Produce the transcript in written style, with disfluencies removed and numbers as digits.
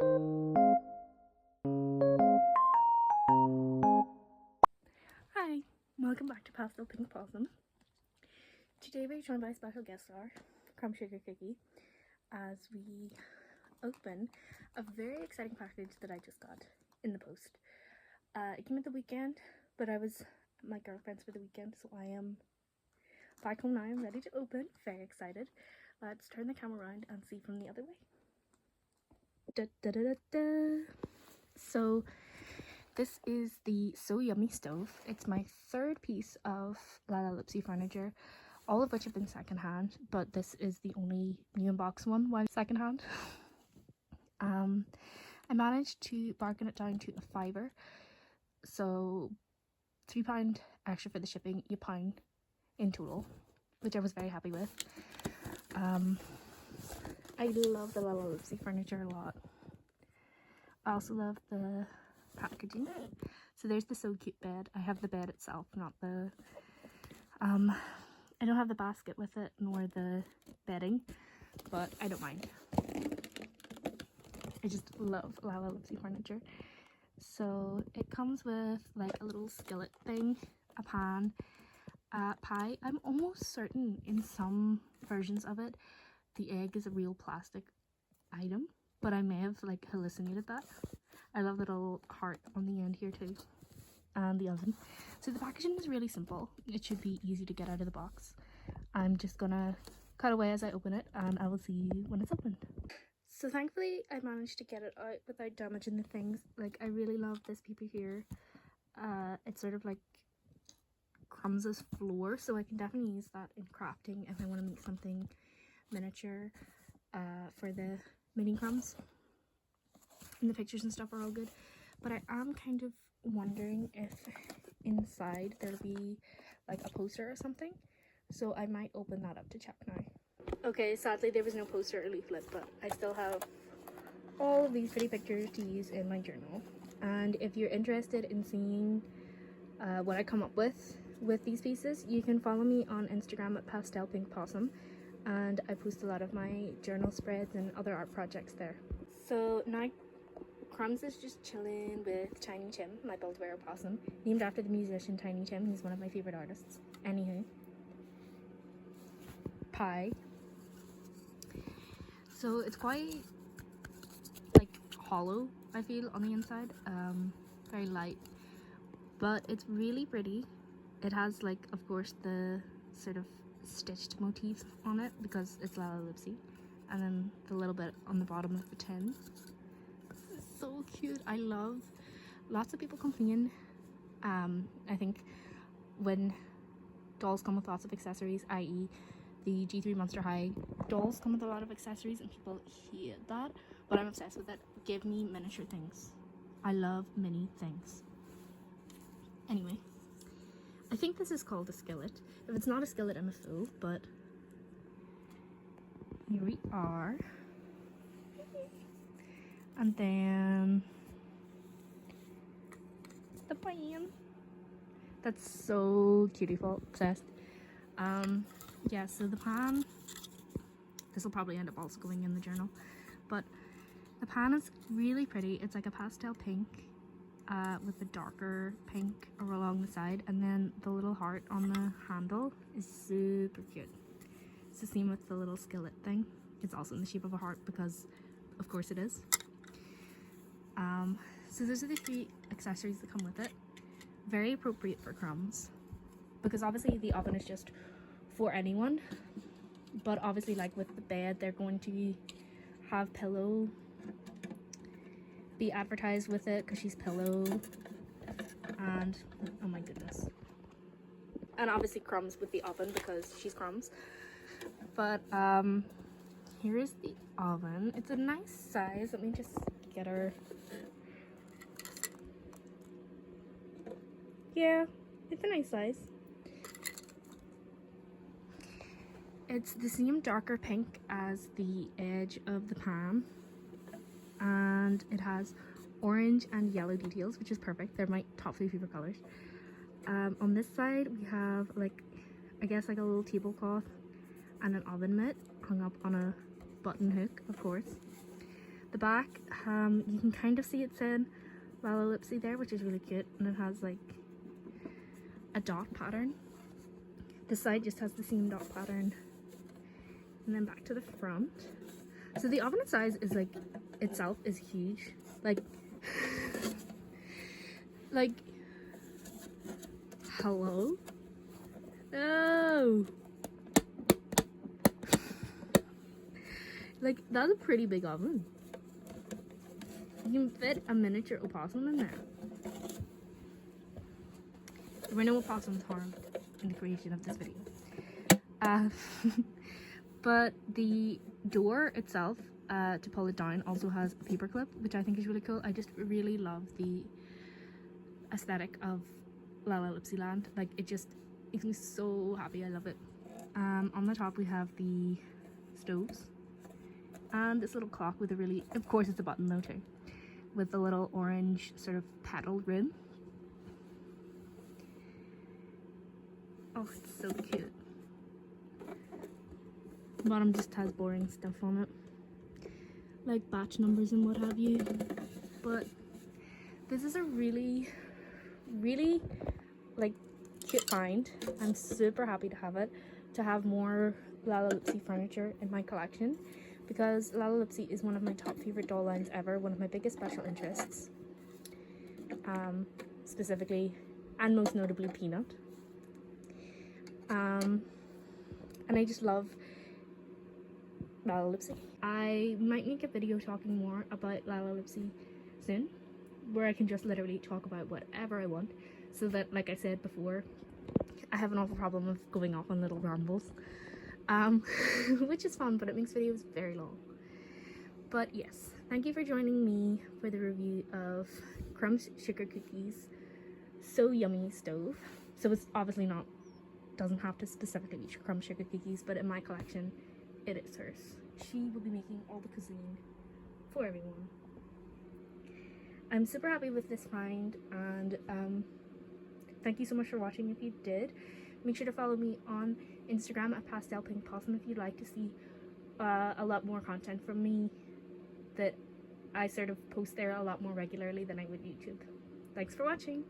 Hi, welcome back to Pastel Pink Possum. Today we're joined by a special guest star, Crumb Sugar Cookie, as we open a very exciting package that I just got in the post. It came at the weekend, but I was at my girlfriend's for the weekend, so I am back home now. I'm ready to open, very excited. Let's turn the camera around and see from the other way. Da, da, da, da, da. So this is the So Yummy stove. It's my third piece of Lalaloopsy furniture, all of which have been secondhand, but this is the only new in box one while secondhand. I managed to bargain it down to a £5, so £3 extra for the shipping, £1 in total, which I was very happy with. I love the Lalaloopsy furniture a lot. I also love the packaging. So there's the So Cute bed. I have the bed itself, not the I don't have the basket with it nor the bedding, but I don't mind. I just love Lalaloopsy furniture. So it comes with like a little skillet thing, a pan, a pie. I'm almost certain in some versions of it the egg is a real plastic item, but I may have like hallucinated that. I love the little heart on the end here too, and the oven. So the packaging is really simple. It should be easy to get out of the box. I'm just gonna cut away as I open it, and I will see you when it's opened. So thankfully I managed to get it out without damaging the things. Like, I really love this paper here. It's sort of like Crumbs' floor, so I can definitely use that in crafting if I want to make something miniature for the mini Crumbs. And the pictures and stuff are all good, but I am kind of wondering if inside there'll be like a poster or something, so I might open that up to check now. Okay, sadly there was no poster or leaflet, but I still have all of these pretty pictures to use in my journal. And if you're interested in seeing what I come up with these pieces, you can follow me on Instagram at Pastel Pink Possum, and I post a lot of my journal spreads and other art projects there. So now Crumbs is just chilling with Tiny Tim, my build-a-bear possum, named after the musician Tiny Tim. He's one of my favourite artists. Anywho, pie. So it's quite like hollow, I feel, on the inside. Very light, but it's really pretty. It has like, of course, the sort of stitched motifs on it because it's Lalaloopsy, and then the little bit on the bottom of the tin. This is so cute. I love. Lots of people complain. I think when dolls come with lots of accessories, i.e. the G3 Monster High dolls come with a lot of accessories, and people hate that, but I'm obsessed with it. Give me miniature things. I love mini things. Anyway, I think this is called a skillet. If it's not a skillet, I'm a fool, but here we are. And then the pan. That's so cutiful, obsessed. Yeah, so the pan, this will probably end up also going in the journal, but the pan is really pretty. It's like a pastel pink with a darker pink along the side, and then the little heart on the handle is super cute. It's the same with the little skillet thing. It's also in the shape of a heart because of course it is. So those are the 3 accessories that come with it. Very appropriate for Crumbs, because obviously the oven is just for anyone, but obviously like with the bed they're going to have Pillow be advertised with it because she's Pillow, and oh my goodness, and obviously Crumbs with the oven because she's Crumbs. But here is the oven. It's a nice size. Let me just get her. Yeah, it's a nice size. It's the same darker pink as the edge of the pan, and it has orange and yellow details, which is perfect. They're my top 3 favorite colors. On this side we have like, I guess like a little tablecloth and an oven mitt hung up on a button hook, of course. The back, you can kind of see it said Lalaloopsy there, which is really cute, and it has like a dot pattern. The side just has the same dot pattern, and then back to the front. So the oven size is like itself is huge, like hello. Oh, like that's a pretty big oven. You can fit a miniature opossum in there. There were no opossums harmed in the creation of this video. But the door itself, to pull it down, also has a paper clip, which I think is really cool. I just really love the aesthetic of Lalaloopsy Land. Like, it just makes me so happy. I love it. On the top we have the stoves and this little clock with a really, of course it's a button though too, with a little orange sort of petal rim. Oh, it's so cute. The bottom just has boring stuff on it, like batch numbers and what have you. But this is a really like cute find. I'm super happy to have it, to have more Lalaloopsy furniture in my collection, because Lalaloopsy is one of my top favorite doll lines ever, one of my biggest special interests, specifically and most notably Peanut. And I just love Lalaloopsy. I might make a video talking more about Lalaloopsy soon, where I can just literally talk about whatever I want, so that, like I said before, I have an awful problem of going off on little rambles, which is fun, but it makes videos very long. But yes, thank you for joining me for the review of Crumb's Sugar Cookies So Yummy Stove. So it's obviously not, doesn't have to specifically be Crumb Sugar Cookies, but in my collection it is hers. She will be making all the cuisine for everyone. I'm super happy with this find, and thank you so much for watching. If you did, make sure to follow me on Instagram at Pastel Pink Possum if you'd like to see a lot more content from me, that I sort of post there a lot more regularly than I would YouTube. Thanks for watching.